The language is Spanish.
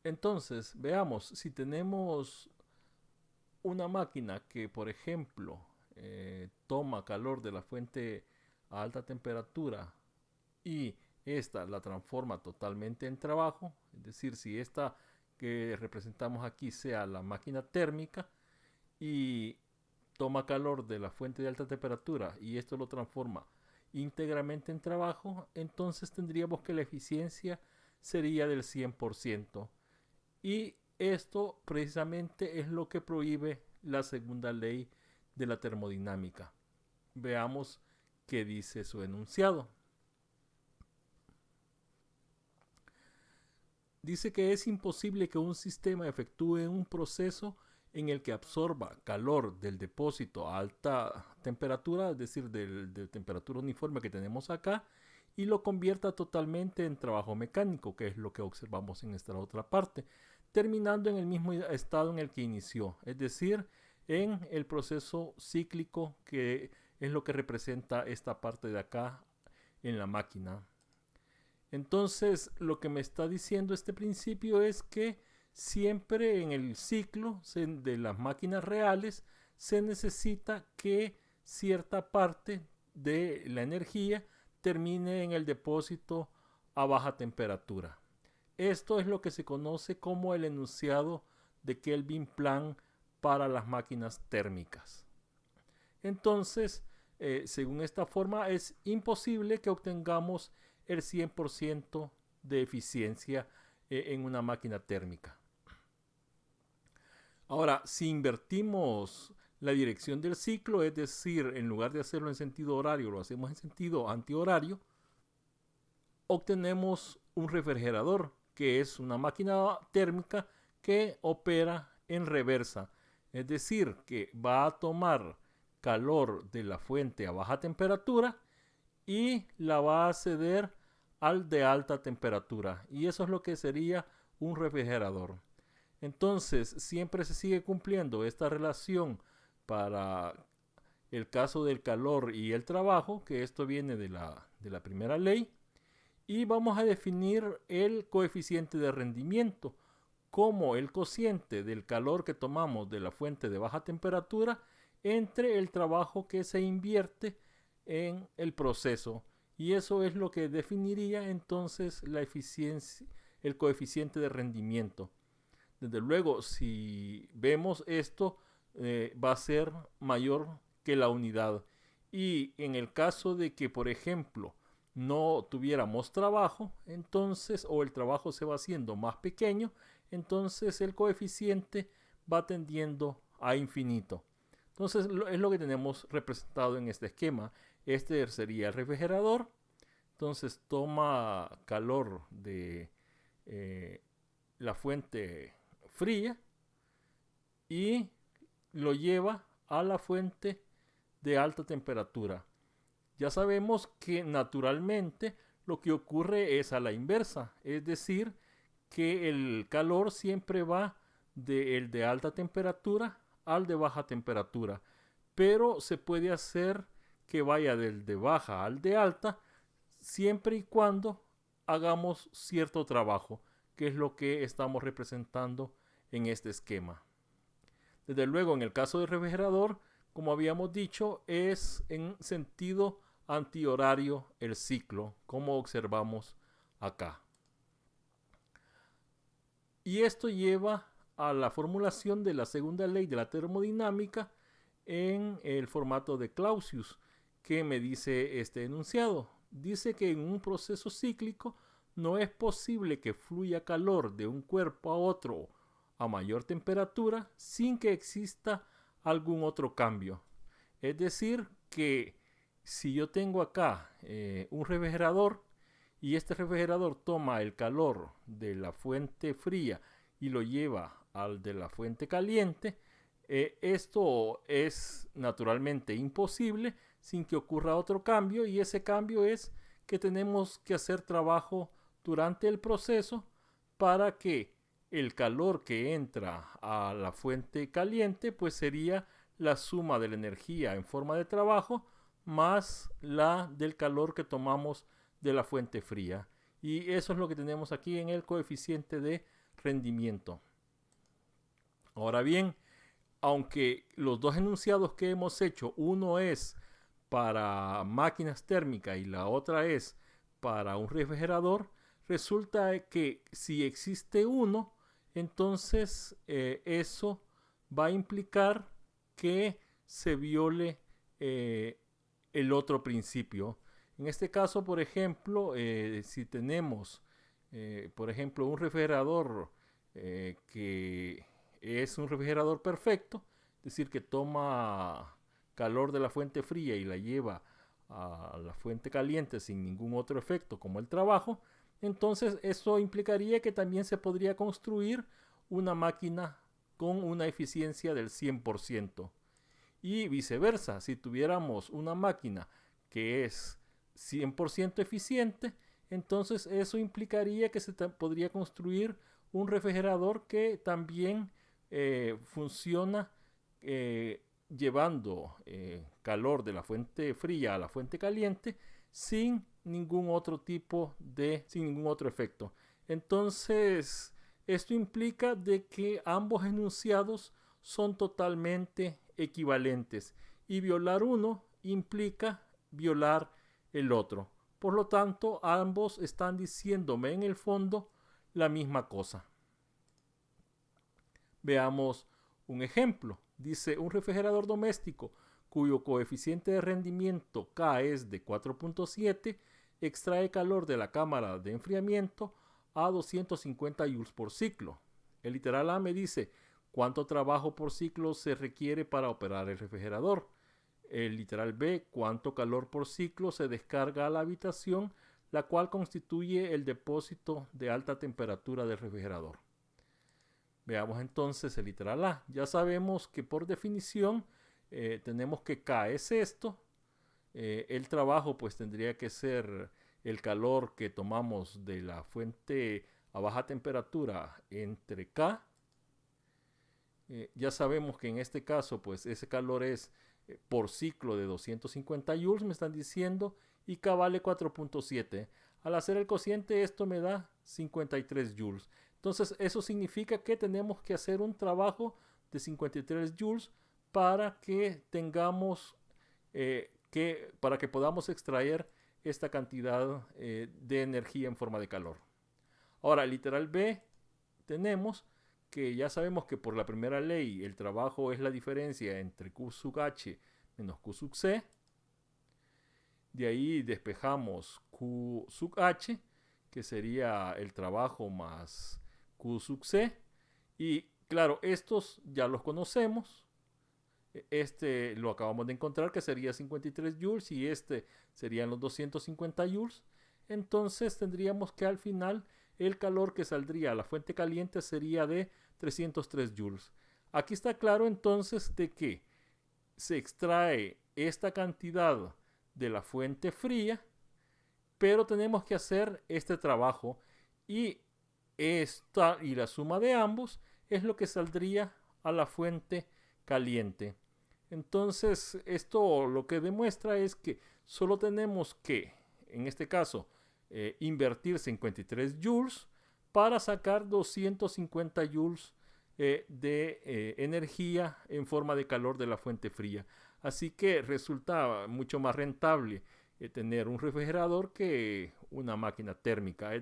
Entonces, veamos, si tenemos una máquina que, por ejemplo, toma calor de la fuente a alta temperatura y esta la transforma totalmente en trabajo, es decir, si esta que representamos aquí sea la máquina térmica y toma calor de la fuente de alta temperatura y esto lo transforma íntegramente en trabajo, entonces tendríamos que la eficiencia sería del 100%. Y esto precisamente es lo que prohíbe la segunda ley de la termodinámica. Veamos qué dice su enunciado. Dice que es imposible que un sistema efectúe un proceso en el que absorba calor del depósito a alta temperatura, es decir, de temperatura uniforme que tenemos acá, y lo convierta totalmente en trabajo mecánico, que es lo que observamos en esta otra parte, terminando en el mismo estado en el que inició, es decir, en el proceso cíclico que es lo que representa esta parte de acá en la máquina. Entonces, lo que me está diciendo este principio es que siempre en el ciclo de las máquinas reales se necesita que cierta parte de la energía termine en el depósito a baja temperatura. Esto es lo que se conoce como el enunciado de Kelvin-Planck para las máquinas térmicas. Entonces, según esta forma, es imposible que obtengamos el 100% de eficiencia en una máquina térmica. Ahora, si invertimos la dirección del ciclo, es decir, en lugar de hacerlo en sentido horario, lo hacemos en sentido antihorario, obtenemos un refrigerador, que es una máquina térmica que opera en reversa. Es decir, que va a tomar calor de la fuente a baja temperatura y la va a ceder al de alta temperatura. Y eso es lo que sería un refrigerador. Entonces, siempre se sigue cumpliendo esta relación para el caso del calor y el trabajo, que esto viene de la primera ley. Y vamos a definir el coeficiente de rendimiento como el cociente del calor que tomamos de la fuente de baja temperatura entre el trabajo que se invierte en el proceso. Y eso es lo que definiría entonces la eficiencia, el coeficiente de rendimiento. Desde luego, si vemos esto, va a ser mayor que la unidad. Y en el caso de que, por ejemplo, no tuviéramos trabajo, entonces, o el trabajo se va haciendo más pequeño, entonces el coeficiente va tendiendo a infinito. Entonces es lo que tenemos representado en este esquema. Este sería el refrigerador. Entonces toma calor de la fuente fría y lo lleva a la fuente de alta temperatura. Ya sabemos que naturalmente lo que ocurre es a la inversa, es decir, que el calor siempre va del de alta temperatura al de baja temperatura, pero se puede hacer que vaya del de baja al de alta siempre y cuando hagamos cierto trabajo, que es lo que estamos representando en este esquema. Desde luego, en el caso del refrigerador, como habíamos dicho, es en sentido antihorario el ciclo, como observamos acá. Y esto lleva a la formulación de la segunda ley de la termodinámica en el formato de Clausius, que me dice este enunciado. Dice que en un proceso cíclico no es posible que fluya calor de un cuerpo a otro a mayor temperatura sin que exista algún otro cambio. Es decir, que si yo tengo acá un refrigerador y este refrigerador toma el calor de la fuente fría y lo lleva al de la fuente caliente, esto es naturalmente imposible sin que ocurra otro cambio, y ese cambio es que tenemos que hacer trabajo durante el proceso para que el calor que entra a la fuente caliente pues sería la suma de la energía en forma de trabajo más la del calor que tomamos de la fuente fría. Y eso es lo que tenemos aquí en el coeficiente de rendimiento. Ahora bien, aunque los dos enunciados que hemos hecho, uno es para máquinas térmicas y la otra es para un refrigerador, resulta que si existe uno, entonces eso va a implicar que se viole el otro principio. En este caso, por ejemplo, si tenemos, por ejemplo, un refrigerador que es un refrigerador perfecto, es decir, que toma calor de la fuente fría y la lleva a la fuente caliente sin ningún otro efecto como el trabajo, entonces eso implicaría que también se podría construir una máquina con una eficiencia del 100%. Y viceversa, si tuviéramos una máquina que es 100% eficiente, entonces eso implicaría que se podría construir un refrigerador que también funciona llevando calor de la fuente fría a la fuente caliente sin ningún otro sin ningún otro efecto. Entonces, esto implica de que ambos enunciados son totalmente equivalentes y violar uno implica violar el otro. Por lo tanto, ambos están diciéndome en el fondo la misma cosa. Veamos un ejemplo. Dice un refrigerador doméstico cuyo coeficiente de rendimiento K es de 4.7 extrae calor de la cámara de enfriamiento a 250 joules por ciclo. El literal A me dice cuánto trabajo por ciclo se requiere para operar el refrigerador. El literal B, cuánto calor por ciclo se descarga a la habitación, la cual constituye el depósito de alta temperatura del refrigerador. Veamos entonces el literal A. Ya sabemos que por definición tenemos que K es esto. El trabajo pues tendría que ser el calor que tomamos de la fuente a baja temperatura entre K. Ya sabemos que en este caso pues ese calor es por ciclo de 250 joules, me están diciendo, y K vale 4.7. Al hacer el cociente esto me da 53 joules. Entonces eso significa que tenemos que hacer un trabajo de 53 joules para que tengamos, para que podamos extraer esta cantidad de energía en forma de calor. Ahora, literal B, tenemos que ya sabemos que por la primera ley el trabajo es la diferencia entre Q sub H menos Q sub C. De ahí despejamos Q sub H, que sería el trabajo más Q sub C. Y claro, estos ya los conocemos. Este lo acabamos de encontrar que sería 53 joules y este serían los 250 joules. Entonces tendríamos que al final el calor que saldría a la fuente caliente sería de 303 joules. Aquí está claro entonces de que se extrae esta cantidad de la fuente fría, pero tenemos que hacer este trabajo y la suma de ambos es lo que saldría a la fuente caliente. Entonces esto lo que demuestra es que solo tenemos que, en este caso, invertir 53 joules para sacar 250 joules de energía en forma de calor de la fuente fría. Así que resulta mucho más rentable tener un refrigerador que una máquina térmica.